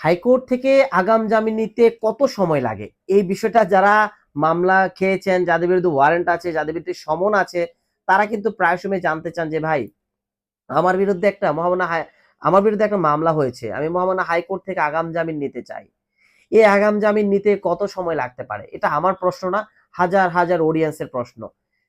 High court থেকে আগাম জামিন নিতে কত সময় লাগে? এই বিষয়টা যারা মামলা খেয়েছেন, যাদের বিরুদ্ধে ওয়ারেন্ট আছে, যাদের বিরুদ্ধে সমন আছে, তারা কিন্তু প্রায় সময় জানতে চান যে, "ভাই, আমার বিরুদ্ধে একটা মহামান্য হাই আমার বিরুদ্ধে একটা মামলা হয়েছে। আমি মহামান্য হাইকোর্ট থেকে আগাম জামিন নিতে চাই। এই আগাম জামিন নিতে কত সময় লাগতে পারে?" এটা আমার প্রশ্ন না, হাজার, হাজার অডিয়েন্সের প্রশ্ন।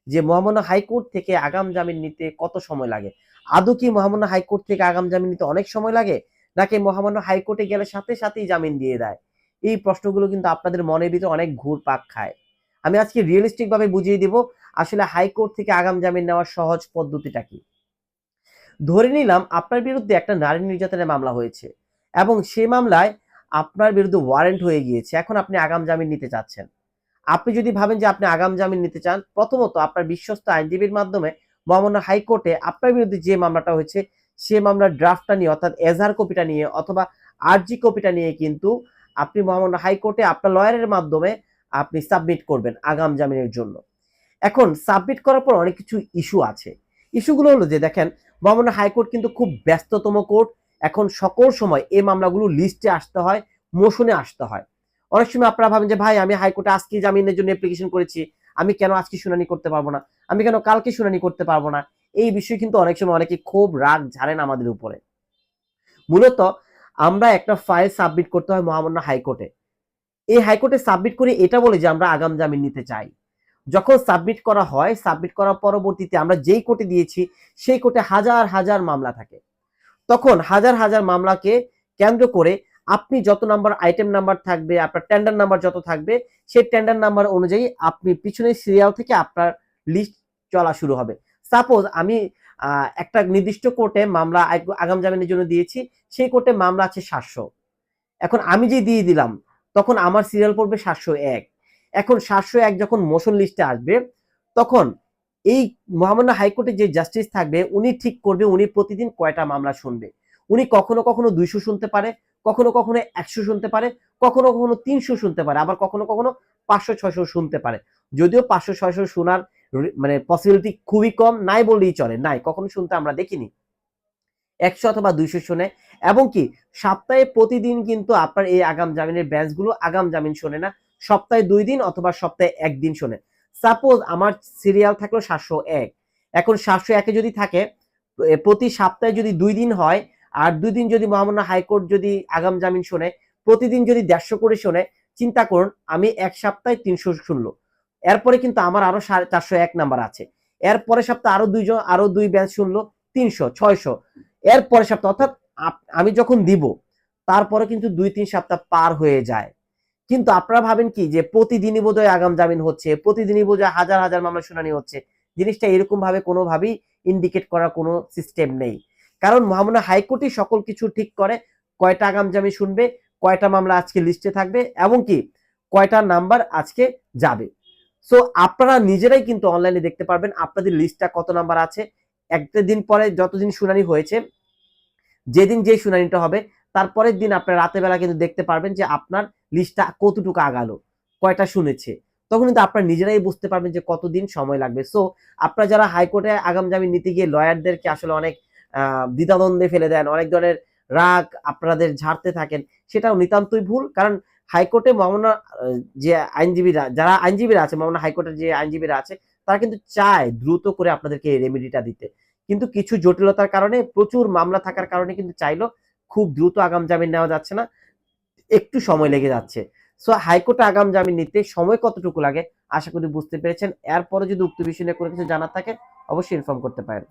যে মহামান্য হাইকোর্ট থেকে আগাম জামিন নিতে কত সময় লাগে? আদৌ কি মহামান্য হাইকোর্ট থেকে আগাম জামিন নিতে অনেক সময় লাগে? নাকি মহামান্য হাইকোর্টে গেলে সাথে সাথেই জামিন দিয়ে দেয়? এই প্রশ্নগুলো কিন্তু আপনাদের মনের ভিতরে অনেক ঘুরপাক খায়। আমি আজকে রিয়ালিস্টিক ভাবে বুঝিয়ে দিব আসলে হাইকোর্ট থেকে আগাম জামিন নেওয়ার সহজ পদ্ধতিটা কি। ধরে নিলাম আপনার বিরুদ্ধে একটা নারী নির্যাতনের মামলা হয়েছে এবং সেই মামলায় আপনার বিরুদ্ধে ওয়ারেন্ট হয়ে গিয়েছে। এখন আপনি আগাম জামিন নিতে চাচ্ছেন। আপনি যদি ভাবেন যে আপনি আগাম জামিন নিতে চান, প্রথমত আপনার বিশ্বস্ত আইনজীবীর মাধ্যমে মহামান্য হাইকোর্টে আপনার বিরুদ্ধে যে মামলাটা হয়েছে, সে মামলার ড্রাফটটা নিয়ে অর্থাৎ এজাহার কপিটা নিয়ে অথবা আরজি কপিটা নিয়ে কিন্তু আপনি মহামান্য হাইকোর্টে আপনার লয়ারের মাধ্যমে আপনি সাবমিট করবেন আগাম জামিনের জন্য। এখন সাবমিট করার পর অনেক কিছু ইস্যু আছে। ইস্যুগুলো হলো যে দেখেন, মহামান্য হাইকোর্ট কিন্তু খুব ব্যস্ততম কোর্ট। এখন সকল সময় এই মামলাগুলো লিস্টে আসতে হয়, মোশনে আসতে হয়। অনেক সময় আপনারা ভাবেন যে ভাই, আমি হাইকোর্টে আজকে জামিনের জন্য অ্যাপ্লিকেশন করেছি, আমি কেন আজকে শুনানি করতে পারবো না, আমি কেন কালকে শুনানি করতে পারবো না। এই বিষয়ে কিন্তু অনেক সময় অনেকে খুব রাগ ঝাড়েন আমাদের উপরে। মূলত আমরা একটা ফাইল সাবমিট করতে হয় মহামান্য হাইকোর্টে। এই হাইকোর্টে সাবমিট করে এটা বলে যে আমরা আগাম জামিন নিতে চাই। যখন সাবমিট করা হয়, সাবমিট করার পরবর্তীতে আমরা যেই কোর্টে দিয়েছি সেই কোর্টে হাজার হাজার মামলা থাকে। তখন হাজার হাজার মামলাকে কেন্দ্র করে আপনি যত নাম্বার আইটেম নাম্বার থাকবে, আপনার টেন্ডার নাম্বার যত থাকবে, সেই টেন্ডার নাম্বার অনুযায়ী আপনি পিছনের সিরিয়াল থেকে আপনার লিস্ট চলা শুরু হবে। সাপোজ আমি একটা নির্দিষ্ট কোর্টে মামলা আগাম জামিনের জন্য দিয়েছি, সেই কোর্টে মামলা আছে ৭০০। এখন আমি যে দিয়ে দিলাম, তখন আমার সিরিয়াল পড়বে ৭০১। এখন ৭০১ যখন মোশন লিস্টে আসবে, তখন এই মহামান্য হাইকোর্টে যে জাস্টিস থাকবে উনি ঠিক করবে উনি প্রতিদিন কয়টা মামলা শুনবে। উনি কখনো কখনো ২০০ শুনতে পারে, কখনো কখনো ১০০ শুনতে পারে, কখনো কখনো ৩০০ শুনতে পারে, আবার কখনো কখনো ৫০০-৬০০ শুনতে পারে। যদিও ৫০০-৬০০ শোনার মানে পসিবিলিটি খুবই কম, নাই বললেই চলে। নাই, কখনো শুনতে আমরা দেখিনি। ১০০ অথবা ২০০ শুনে। এবং কি সপ্তাহে প্রতিদিন কিন্তু আপনার এই আগাম জামিনের বেঞ্চগুলো আগাম জামিন শোনে না। সপ্তাহে ২ দিন অথবা সপ্তাহে ১ দিন শোনে। সাপোজ আমার সিরিয়াল থাকলো ৭০১। এখন ৭০১ এ যদি থাকে, প্রতি সপ্তাহে যদি ২ দিন হয় আর ২ দিন যদি মহামান্য হাইকোর্ট যদি আগাম জামিন শোনে, প্রতিদিন যদি ১৫০ করে শোনে, চিন্তা করুন আমি ১ সপ্তাহে ৩০০ শুনলো। এরপরে কিন্তু আমার আরো ৪০১ নাম্বার আছে। এর পরের সপ্তাহে আরো ২ বেঞ্চ শুনলো ৩০০, ৬০০। এর পরের সপ্তাহ অর্থাৎ আমি যখন দিব তারপরে কিন্তু ২-৩ সপ্তাহ পার হয়ে যায়। কিন্তু আপনারা ভাবেন কি যে প্রতিদিনই বোধহয় আগাম জামিন হচ্ছে, প্রতিদিনই বোধহয় হাজার হাজার মামলা শুনানি হচ্ছে। জিনিসটা এরকম ভাবে কোনোভাবেই ইন্ডিকেট করার কোনো সিস্টেম নেই। কারণ মহামান্য হাইকোর্টই সকল কিছু ঠিক করে, কয়টা আগাম জামিন শুনবে, কয়টা মামলা আজকে লিস্টে থাকবে এবং কি কয়টা নাম্বার আজকে যাবে। সো আপনারা নিজেরাই কিন্তু অনলাইনে দেখতে পারবেন আপনাদের লিস্টটা কত নাম্বার আছে। একটা দিন পরে যতদিন শুনানি হয়েছে, যেদিন যে শুনানিটা হবে তারপরের দিন আপনার রাতের বেলা কিন্তু দেখতে পারবেন যে আপনার লিস্টটা কতটুকু আগালো, কয়টা শুনেছে। তখন কিন্তু আপনারা নিজেরাই বুঝতে পারবেন যে কতদিন সময় লাগবে। সো আপনারা যারা হাইকোর্টে আগাম জামিন নিতে গিয়ে লয়ারদেরকে আসলে অনেক দ্বিধাদ্বন্দ্বে ফেলে দেন, অনেক ধরনের রাগ আপনাদের ঝাড়তে থাকেন, সেটাও নিতান্তই ভুল। কারণ হাইকোর্টে মহামান্য যে আইনজীবীরা আছে, মহামান্য হাইকোর্টের যে আইনজীবীরা আছে, তারা কিন্তু চায় দ্রুত করে আপনাদেরকে এই রেমেডিটা দিতে। কিন্তু কিছু জটিলতার কারণে, প্রচুর মামলা থাকার কারণে কিন্তু চাইলেও খুব দ্রুত আগাম জামিন নেওয়া যাচ্ছে না, একটু সময় লেগে যাচ্ছে। সো হাইকোর্টে আগাম জামিন নিতে সময় কতটুকু লাগে আশা করি বুঝতে পেরেছেন। এরপরে যদি উক্ত বিষয় নিয়ে কোনো কিছু জানার থাকে অবশ্যই ইনফর্ম করতে পারেন।